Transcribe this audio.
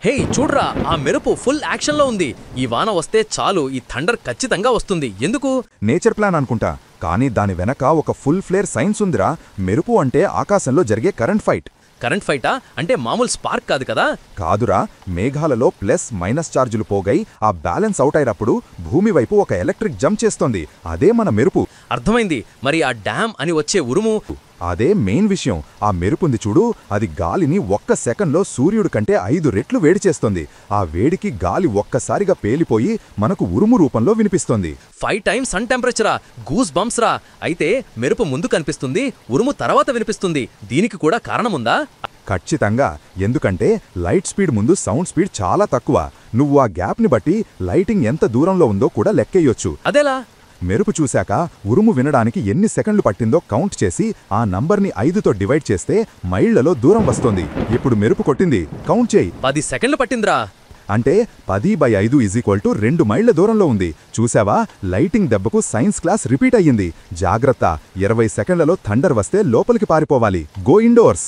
హే చూడ్రా, ఆ మెరుపు ఫుల్ యాక్షన్లో ఉంది. ఈ వాన వస్తే చాలు, ఈ థండర్ ఖచ్చితంగా వస్తుంది. ఎందుకు? నేచర్ ప్లాన్ అనుకుంటా, కానీ దాని వెనక ఒక ఫుల్ ఫ్లేర్ సైన్స్ ఉందిరా. మెరుపు అంటే ఆకాశంలో జరిగే కరెంట్ ఫైట్. కరెంట్ ఫైటా? అంటే మామూలు స్పార్క్ కాదు కదా? కాదురా, మేఘాలలో ప్లస్ మైనస్ ఛార్జులు పోగై ఆ బ్యాలెన్స్ అవుట్ అయినప్పుడు భూమి వైపు ఒక ఎలక్ట్రిక్ జంప్ చేస్తోంది. అదే మన మెరుపు. అర్థమైంది. మరి ఆ డ్యామ్ అని వచ్చే ఉరుము? అదే మెయిన్ విషయం. ఆ మెరుపుంది చూడు, అది గాలిని ఒక్క సెకండ్లో సూర్యుడి కంటే 5 రెట్లు వేడి చేస్తోంది. ఆ వేడికి గాలి ఒక్కసారిగా పేలిపోయి మనకు ఉరుము రూపంలో వినిపిస్తోంది. 5 టైమ్స్ సన్ టెంపరేచరా? గూస్ బంప్స్ రా. అయితే మెరుపు ముందు కనిపిస్తుంది, ఉరుము తర్వాత వినిపిస్తుంది. దీనికి కూడా కారణముందా? ఖచ్చితంగా. ఎందుకంటే లైట్ స్పీడ్ ముందు సౌండ్ స్పీడ్ చాలా తక్కువ. నువ్వు ఆ గ్యాప్ని బట్టి లైటింగ్ ఎంత దూరంలో ఉందో కూడా లెక్కేయొచ్చు. అదెలా? మెరుపు చూశాక ఉరుము వినడానికి ఎన్ని సెకండ్లు పట్టిందో కౌంట్ చేసి ఆ నంబర్ని 5తో డివైడ్ చేస్తే మైళ్లలో దూరం వస్తోంది. ఇప్పుడు మెరుపు కొట్టింది, కౌంట్ చేయి. 10 సెకండ్లు పట్టిందిరా. అంటే 10/5 = 2 మైళ్ల దూరంలో ఉంది. చూసావా, లైటింగ్ దెబ్బకు సైన్స్ క్లాస్ రిపీట్ అయ్యింది. జాగ్రత్త, 20 సెకండ్లలో థండర్ వస్తే లోపలికి పారిపోవాలి. Go indoors.